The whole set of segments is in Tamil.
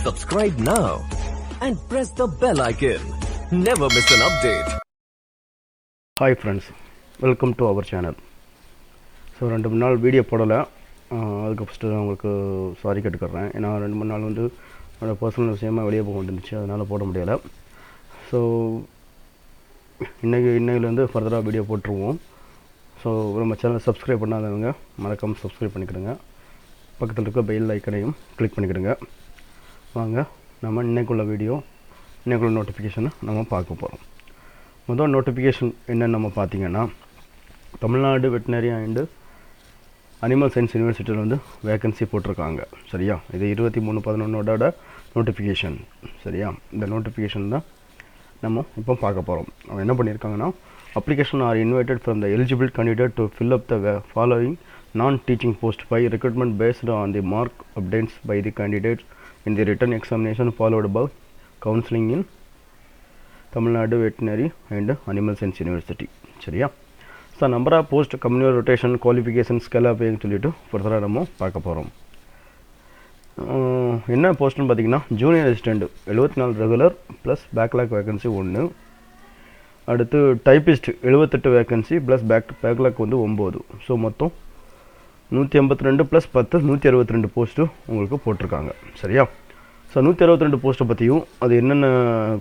Subscribe now and press the bell icon. Never miss an update. Hi friends, welcome to our channel. So 2-3 நாள் வீடியோ போடலை. அதுக்கு ஃபஸ்ட்டு உங்களுக்கு சாரி கேட்டுக்கிறேன். ஏன்னா 2-3 நாள் வந்து என்னோடய பர்சனல் விஷயமாக வெளியே போக வேண்டியிருந்துச்சு, அதனால் போட முடியலை. ஸோ இன்னையிலேருந்து ஃபர்தராக வீடியோ போட்டுருவோம். ஸோ நம்ம சேனலை சப்ஸ்கிரைப் பண்ணாதவங்க மறக்காமல் சப்ஸ்கிரைப் பண்ணிக்கிடுங்க. பக்கத்தில் இருக்க பெல் ஐக்கனையும் கிளிக் பண்ணிக்கிடுங்க. வாங்க நம்ம இன்றைக்குள்ள வீடியோ, இன்றைக்குள்ள நோட்டிஃபிகேஷனை நம்ம பார்க்க போகிறோம். முதல் நோட்டிஃபிகேஷன் என்னென்னு நம்ம பார்த்திங்கன்னா, Tamil Nadu veterinary and animal science யூனிவர்சிட்டியில் வந்து வேக்கன்சி போட்டிருக்காங்க. சரியா, இது 23/11 நோட்டிஃபிகேஷன். சரியா, இந்த நோட்டிஃபிகேஷன் தான் நம்ம இப்போ பார்க்க போகிறோம். அவங்க என்ன பண்ணியிருக்காங்கன்னா, application R invited from the eligible candidate to fill up the following non-teaching post by recruitment based on the mark obtained by the candidates in the written examination followed by counseling in Tamil Nadu Veterinary and Animal Science University. சரியா, so number of post, communal rotation, qualification, scale ஆஃப்னு சொல்லிட்டு ஃபர்தராக நம்ம பார்க்க போகிறோம். என்ன போஸ்ட்னு பார்த்தீங்கன்னா, junior assistant 74 regular plus backlog vacancy 1. அடுத்து டைப்பிஸ்ட் 78 வேகன்சி ப்ளஸ் பேக்லாக் வந்து 9. ஸோ மொத்தம் 182 + 10 162 போஸ்ட்டு உங்களுக்கு போட்டிருக்காங்க. சரியா, ஸோ 162 போஸ்ட்டை பற்றியும் அது என்னென்ன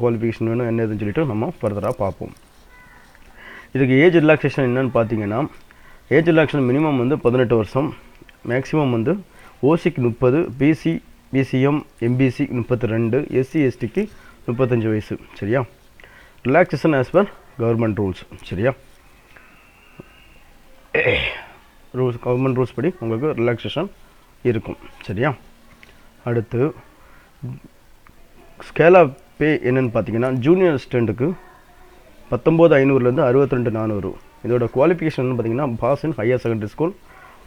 குவாலிஃபிகேஷன் வேணும் என்ன எதுன்னு சொல்லிட்டு நம்ம ஃபர்தராக பார்ப்போம். இதுக்கு ஏஜ் ரிலாக்ஸேஷன் என்னென்னு பார்த்தீங்கன்னா, ஏஜ் ரிலாக்ஸேஷன் மினிமம் வந்து 18 வருஷம், மேக்ஸிமம் வந்து ஓசிக்கு 30, பிசி பிசிஎம் எம்பிசி 32, எஸ்சி எஸ்டிக்கு 35 வயசு. சரியா, relaxation as per government rules. சரியா, கவர்மெண்ட் ரூல்ஸ் படி உங்களுக்கு ரிலாக்ஸேஷன் இருக்கும். சரியா, அடுத்து ஸ்கேல் ஆஃப் பே என்னென்னு பார்த்தீங்கன்னா, ஜூனியர் அசிஸ்டண்ட்டுக்கு 19,500 62,400. இதோட குவாலிஃபிகேஷன் பார்த்தீங்கன்னா, pass in higher secondary school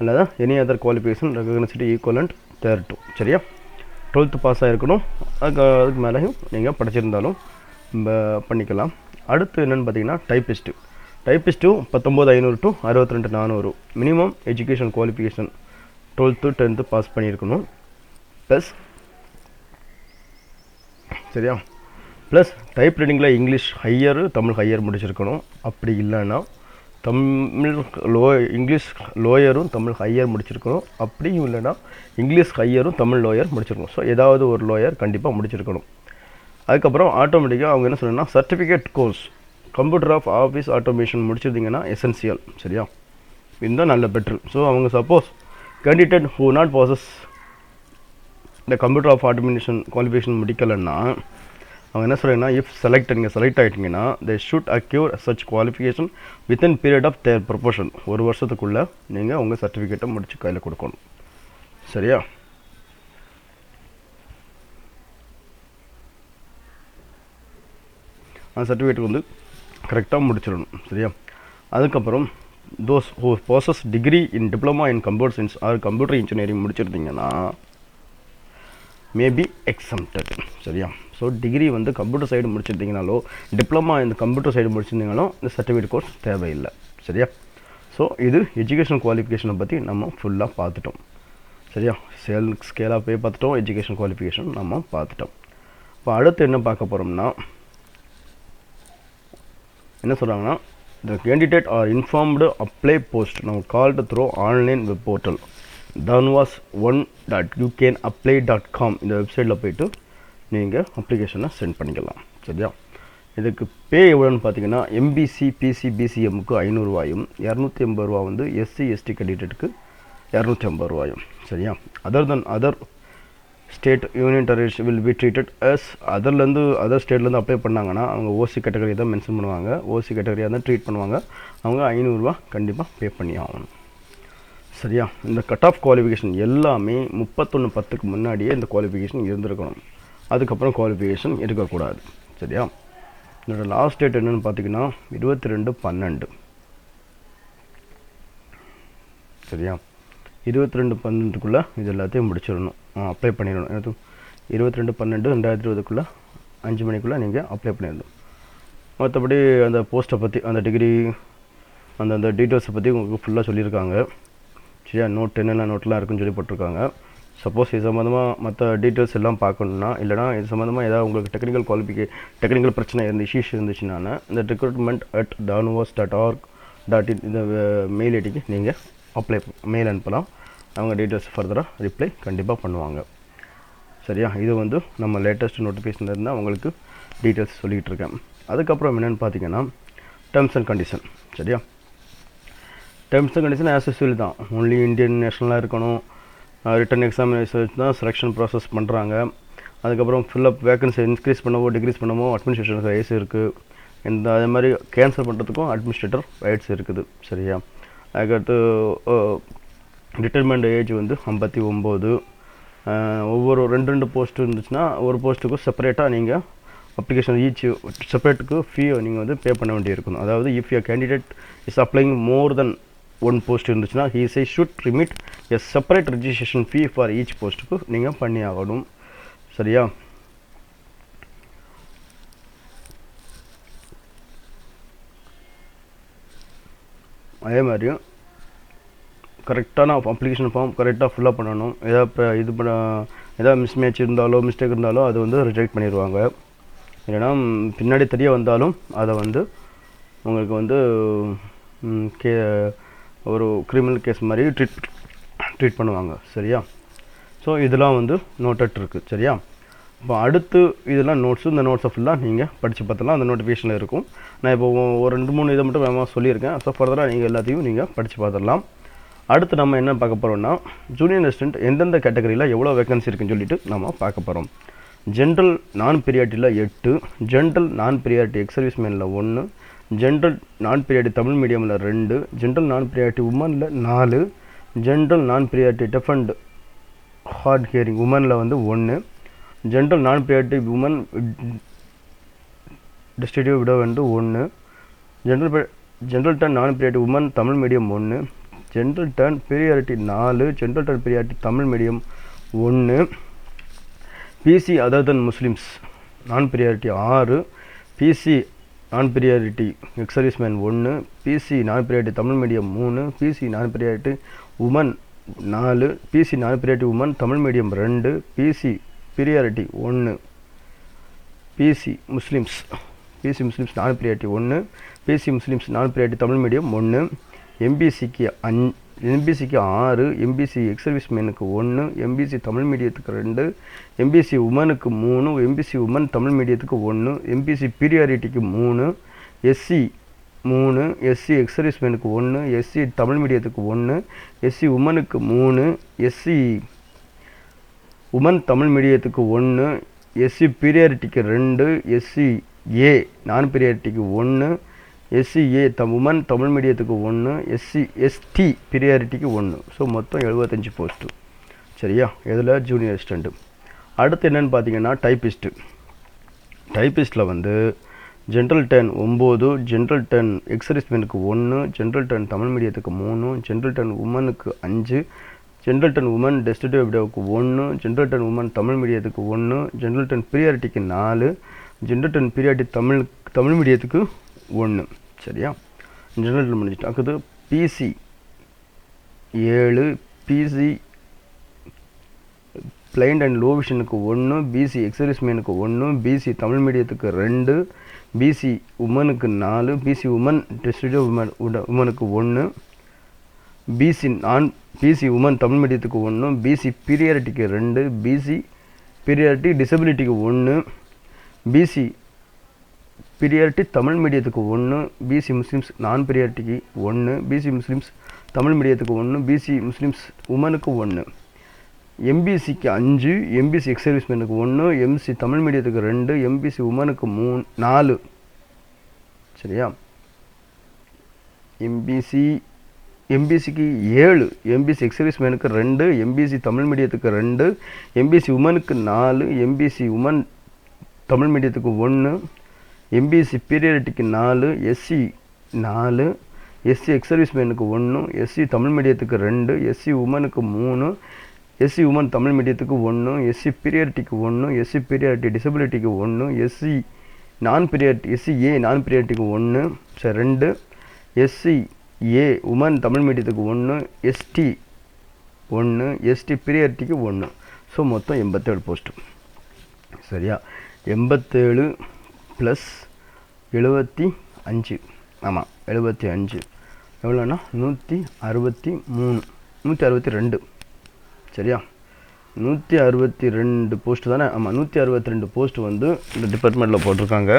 அல்லது any other qualification recognised equivalent thereto. சரியா, 12th பாஸ் ஆகிருக்கணும். அதுக்கு மேலேயும் நீங்கள் படிச்சிருந்தாலும் பண்ணிக்கலாம். அடுத்து என்னென்னு பார்த்தீங்கன்னா, typist 19,500 to 62,400. Minimum education qualification 12th 10th pass பண்ணியிருக்கணும். ப்ளஸ் சரியா, ப்ளஸ் டைப் ரைட்டிங்கில் இங்கிலீஷ் ஹையரு தமிழ் ஹையர் முடிச்சிருக்கணும். அப்படி இல்லைன்னா இங்கிலீஷ் லோயரும் தமிழ் ஹையர் முடிச்சிருக்கணும். அப்படியும் இல்லைன்னா இங்கிலீஷ் ஹையரும் தமிழ் லோயர் முடிச்சிருக்கணும். ஸோ ஏதாவது ஒரு லோயர் கண்டிப்பாக முடிச்சிருக்கணும். அதுக்கப்புறம் ஆட்டோமேட்டிக்காக அவங்க என்ன சொல்லணும்னா, certificate course computer of office automation முடிச்சிருந்தீங்கன்னா எசென்சியல். சரியா, இதுதான் நல்ல பெட்ரு. ஸோ அவங்க suppose candidate who not passes இந்த கம்ப்யூட்டர் ஆஃப் ஆட்டோமேஷன் குவாலிஃபிகேஷன் முடிக்கலைன்னா அவங்க என்ன சொல்கிறாங்கன்னா, இஃப் நீங்கள் செலக்ட் ஆகிட்டிங்கன்னா they should acquire such qualification within period of their probation. 1 வருஷத்துக்குள்ளே நீங்கள் உங்கள் சர்டிஃபிகேட்டை முடிச்சு கையில் கொடுக்கணும். சரியா, அந்த சர்டிஃபிகேட் வந்து கரெக்டாக முடிச்சிடணும். சரியா, அதுக்கப்புறம் those who passes degree in diploma in computer science or computer engineering முடிச்சிருந்தீங்கன்னா மேபி எக்ஸம்டட். சரியா, ஸோ டிகிரி வந்து கம்ப்யூட்டர் சைடு முடிச்சிருந்தீங்கனாலோ டிப்ளமா இந்த கம்ப்யூட்டர் சைடு முடிச்சிருந்தீங்கனாலும் இந்த சர்டிஃபிகேட் கோர்ஸ் தேவையில்லை. சரியா, ஸோ இது எஜுகேஷன் குவாலிஃபிகேஷனை பற்றி நம்ம ஃபுல்லாக பார்த்துட்டோம். சரியா, ஸ்கேலாக போய் பார்த்துட்டோம், எஜுகேஷன் குவாலிஃபிகேஷன் நம்ம பார்த்துட்டோம். இப்போ அடுத்து என்ன பார்க்க போகிறோம்னா, என்ன சொல்கிறாங்கன்னா, the candidate are informed apply post now called through online web portal dhanwas1.ucanapply.com இந்த வெப்சைட்டில் போய்ட்டு நீங்கள் அப்ளிகேஷனை சென்ட் பண்ணிக்கலாம். சரியா, இதுக்கு பே எவ்வளோன்னு பார்த்தீங்கன்னா, எம்பிசி பிசி பிசிஎம்முக்கு 500 ரூபாயும் 280 ரூபா வந்து எஸ்சி எஸ்டி கேண்டிடேட்டுக்கு 250 ரூபாயும். சரியா, other state union territories will be treated as other ஸ்டேட்லேருந்து அப்ளை பண்ணாங்கன்னா அவங்க ஓசி கேட்டகரி தான் மென்ஷன் பண்ணுவாங்க. ஓசி கேட்டகரியாக தான் ட்ரீட் பண்ணுவாங்க. அவங்க 500 ரூபா கண்டிப்பாக பே பண்ணி ஆகணும். சரியா, இந்த கட் ஆஃப் குவாலிஃபிகேஷன் எல்லாமே 31/10க்கு முன்னாடியே இந்த குவாலிஃபிகேஷன் இருந்திருக்கணும். அதுக்கப்புறம் குவாலிஃபிகேஷன் இருக்கக்கூடாது. சரியா, இதோட லாஸ்ட் டேட் என்னென்னு பார்த்தீங்கன்னா 22/12. சரியா, 22/12க்குள்ளே இது எல்லாத்தையும் முடிச்சிடணும், அப்ளை பண்ணிடணும். 22/12/2020 5 மணிக்குள்ளே நீங்கள் அப்ளை பண்ணிடணும். மற்றபடி அந்த போஸ்ட்டை பற்றி அந்த டிகிரி அந்த டீட்டெயில்ஸை பற்றி உங்களுக்கு ஃபுல்லாக சொல்லியிருக்காங்க. சரியா, நோட் என்னென்ன நோட்லாம் இருக்குன்னு சொல்லி போட்டிருக்காங்க. சப்போஸ் இது சம்மந்தமாக மற்ற டீட்டெயில்ஸ் எல்லாம் பார்க்கணுன்னா, இல்லைனா இது சம்மந்தமாக ஏதாவது உங்களுக்கு டெக்னிக்கல் பிரச்சனை இஷ்யூஸ் இருந்துச்சுன்னா, இந்த recruitment@danuvas.org.in இந்த மெயில் ஐடிக்கு நீங்கள் மெயில் அனுப்பலாம். அவங்க டீட்டெயில்ஸ் ஃபர்தராக ரிப்ளை கண்டிப்பாக பண்ணுவாங்க. சரியா? இது வந்து நம்ம லேட்டஸ்ட் நோட்டிஃபிகேஷன் இருந்தால் உங்களுக்கு டீட்டெயில்ஸ் சொல்லிகிட்டு இருக்கேன். அதுக்கப்புறம் என்னென்னு பார்த்தீங்கன்னா, டேர்ம்ஸ் அண்ட் கண்டிஷன். சரியா? Terms and condition as usual தான். ஒன்லி இந்தியன் நேஷனலாக இருக்கணும். ரிட்டன் எக்ஸாமினேஷன் தான் செலெக்ஷன் ப்ராசஸ் பண்ணுறாங்க. அதுக்கப்புறம் ஃபில்லப் வேகன்சி இன்க்ரீஸ் பண்ணவோ டிக்ரீஸ் பண்ணவோ அட்மினிஸ்ட்ரேஷன் ரைட்ஸ் இருக்குது. அதே மாதிரி கேன்சல் பண்ணுறதுக்கும் அட்மினிஸ்ட்ரேட்டர் ரைட்ஸ் இருக்குது. சரியா? அதுக்கடுத்து ரிட்டைர்மெண்ட் ஏஜ் வந்து 59. ஒவ்வொரு 2 போஸ்ட்டு இருந்துச்சுன்னா ஒரு போஸ்ட்டுக்கும் செப்பரேட்டாக நீங்கள் அப்ளிகேஷன் செப்பரேட்டுக்கு ஃபீயை நீங்கள் வந்து பே பண்ண வேண்டியிருக்கணும். அதாவது if you candidate is applying more than 1 post இருந்துச்சுன்னா he say should remit a separate registration fee for each போஸ்ட்டுக்கு நீங்கள் பண்ணி ஆகணும். சரியா? அதே மாதிரியும் கரெக்டான அப்ளிகேஷன் ஃபார்ம் கரெக்டாக ஃபில்லப் பண்ணணும். ஏதாவது மிஸ்மேட்ச் இருந்தாலோ மிஸ்டேக் இருந்தாலோ அது வந்து ரிஜெக்ட் பண்ணிடுவாங்க. இல்லைனா பின்னாடி தெரிய வந்தாலும் அதை வந்து உங்களுக்கு வந்து ஒரு கிரிமினல் கேஸ் மாதிரி ட்ரீட் பண்ணுவாங்க. சரியா? ஸோ இதெல்லாம் வந்து நோட்டட் இருக்குது. சரியா? இப்போ அடுத்து இதெல்லாம் நோட்ஸு, இந்த நோட்ஸை ஃபுல்லாக நீங்கள் படித்து பார்த்தலாம். அந்த நோட்டிஃபிகேஷனில் இருக்கும். நான் இப்போ ஒரு 2-3 இதை மட்டும் வேகமாக சொல்லியிருக்கேன். ஸோ ஃபர்தராக நீங்கள் எல்லாத்தையும் நீங்கள் படித்து பார்த்துடலாம். அடுத்து நம்ம என்ன பார்க்க போகிறோம்னா, ஜூனியர் அசிஸ்டன்ட் எந்தெந்த கேட்டகரியில் எவ்வளோ வேகன்சி இருக்குன்னு சொல்லிட்டு நம்ம பார்க்க போகிறோம். ஜென்ரல் நான் பீரியாரிட்டியில் 8, ஜென்ரல் நான் பீரியாரிட்டி எக்ஸ் சர்வீஸ்மேனில் 1, ஜென்ரல் நான் பீரியாரிட்டி தமிழ் மீடியமில் 2, ஜென்ரல் நான் பீரியாரிட்டி உமனில் 4, general non priority deaf and hard hearing உமனில் வந்து 1, general non priority woman டெஸ்டிடியூ widow வந்து 1, general turn non priority woman Tamil medium 1, general turn priority 4, general turn priority Tamil medium 1, BC other than Muslims non priority 6, BC non priority ex serviceman 1, BC non priority Tamil medium 3, BC non priority woman 4, BC non priority woman Tamil medium 2, BC priority 1, BC Muslims non priority 1, BC Muslims non priority Tamil medium 1, எம்பிசிக்கு 6, எம்பிசி எக்ஸ் சர்வீஸ்மேனுக்கு 1, எம்பிசி தமிழ் மீடியத்துக்கு 2, எம்பிசி உமனுக்கு 3, எம்பிசி உமன் தமிழ் மீடியத்துக்கு 1, எம்பிசி பீரியாரிட்டிக்கு 3, எஸ்சி 3, எஸ்சி எக்ஸ் சர்வீஸ்மேனுக்கு 1, எஸ்சி தமிழ் மீடியத்துக்கு 1, எஸ்சி உமனுக்கு 3, எஸ்சி உமன் தமிழ் மீடியத்துக்கு 1, எஸ்சி பீரியாரிட்டிக்கு 2, எஸ்சி ஏ நான் பீரியாரிட்டிக்கு 1, எஸ்சிஏ உமன் தமிழ் மீடியத்துக்கு 1, எஸ்டி பீரியாரிட்டிக்கு 1. ஸோ மொத்தம் 75 போஸ்ட்டு. சரியா? இதில் ஜூனியர் அசிஸ்டண்ட்டு. அடுத்து என்னென்னு பார்த்தீங்கன்னா டைப்பிஸ்ட்டில் வந்து general turn 9, general turn ex சர்வீஸ்மேனுக்கு 1, ஜென்ரல் டர்ன் தமிழ் மீடியத்துக்கு 3, ஜென்ரல் டர்ன் உமனுக்கு 5, ஜென்ரல் டர்ன் உமன் டெஸ்டிடியூ விடோவுக்கு 1, ஜென்ரல் டர்ன் உமன் தமிழ் மீடியத்துக்கு 1, ஜென்ரல் டர்ன் பீரியாரிட்டிக்கு 4, ஜென்ரல் டர்ன் பீரியாரிட்டி தமிழ் மீடியத்துக்கு 1. சரியா? ஜென்ரல் டர்ன் முடிச்சுட்டு அடுத்தது BC 7, BC blind and low விஷனுக்கு 1, பிசி எக்ஸ் சர்வீஸ்மேனுக்கு 1, பிசி தமிழ் மீடியத்துக்கு 2, பிசி உமனுக்கு 4, பிசி உமன் டெஸ்டிடியூ உமனுக்கு 1, பிசி உமன் தமிழ் மீடியத்துக்கு 1, பிசி பீரியாரிட்டிக்கு 2, பிசி பீரியாரிட்டி டிசபிலிட்டிக்கு 1, பிசி பீரியாரிட்டி தமிழ் மீடியத்துக்கு 1, பிசி முஸ்லிம்ஸ் நான் பீரியாரிட்டிக்கு 1, பிசி முஸ்லிம்ஸ் தமிழ் மீடியத்துக்கு 1, பிசி முஸ்லிம்ஸ் உமனுக்கு 1, எம்பிசிக்கு 5, எம்பிசி எக்ஸ் சர்வீஸ்மேனுக்கு 1, எம்பிசி தமிழ் மீடியத்துக்கு 2, எம்பிசி உமனுக்கு 4. சரியா? எம்பிசிக்கு 7, எம்பிசி எக்ஸ் சர்வீஸ்மேனுக்கு 2, எம்பிசி தமிழ் மீடியத்துக்கு 2, எம்பிசி உமனுக்கு 4, எம்பிசி உமன் தமிழ் மீடியத்துக்கு 1, எம்பிசி பீரியாரிட்டிக்கு 4, எஸ்சி 4, எஸ்சி எக்ஸ் சர்வீஸ்மேனுக்கு 1, எஸ்சி தமிழ் மீடியத்துக்கு 2, எஸ்சி உமனுக்கு 3, எஸ்சி உமன் தமிழ் மீடியத்துக்கு 1, எஸ்சி பீரியாரிட்டிக்கு 1, எஸ்சி பீரியாரிட்டி டிசபிலிட்டிக்கு 1, எஸ்சி ஏ நான் பீரியாரிட்டிக்கு 1, 2, எஸ்சி ஏ உமன் தமிழ் மீடியத்துக்கு 1, எஸ்டி 1, எஸ்டி ப்ரியாரிட்டிக்கு 1. ஸோ மொத்தம் 87 போஸ்ட்டு. சரியா? 87 ப்ளஸ் 75. ஆமாம், 75 எவ்வளோன்னா 163, 162. சரியா? 162 போஸ்ட்டு தானே? ஆமாம், 162 போஸ்ட் வந்து இந்த டிபார்ட்மெண்ட்டில் போட்டிருக்காங்க.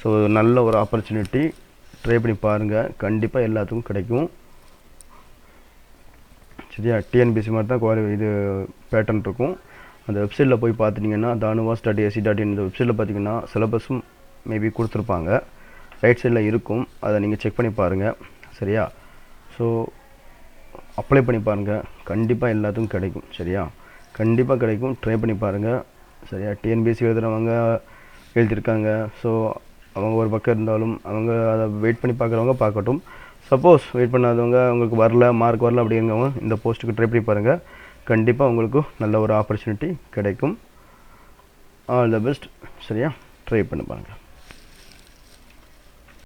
ஸோ நல்ல ஒரு ஆப்பர்ச்சுனிட்டி, ட்ரை பண்ணி பாருங்கள், கண்டிப்பாக எல்லாத்துக்கும் கிடைக்கும். சரியா? டிஎன்பிசி மாதிரி தான் இது பேட்டர்ன் இருக்கும். அந்த வெப்சைட்டில் போய் பார்த்துட்டிங்கன்னா danuvas.ac.in இந்த வெப்சைட்டில் பார்த்தீங்கன்னா சிலபஸும் மேபி கொடுத்துருப்பாங்க, ரைட் சைடில் இருக்கும். அதை நீங்கள் செக் பண்ணி பாருங்கள். சரியா? ஸோ அப்ளை பண்ணி பாருங்கள், கண்டிப்பாக எல்லாத்துக்கும் கிடைக்கும். சரியா? கண்டிப்பாக கிடைக்கும், ட்ரை பண்ணி பாருங்கள். சரியா? டிஎன்பிஎஸ்சி எழுதுகிறவங்க எழுதியிருக்காங்க. ஸோ அவங்க ஒரு பக்கம் இருந்தாலும் அவங்க அதை வெயிட் பண்ணி பார்க்குறவங்க பார்க்கட்டும். சப்போஸ் வெயிட் பண்ணாதவங்க, உங்களுக்கு வரல, மார்க் வரல அப்படிங்கிறவங்க இந்த போஸ்ட்டுக்கு ட்ரை பண்ணி பாருங்கள். கண்டிப்பாக உங்களுக்கு நல்ல ஒரு ஆப்பர்ச்சுனிட்டி கிடைக்கும். All the best. சரியா? ட்ரை பண்ணி பாருங்கள்.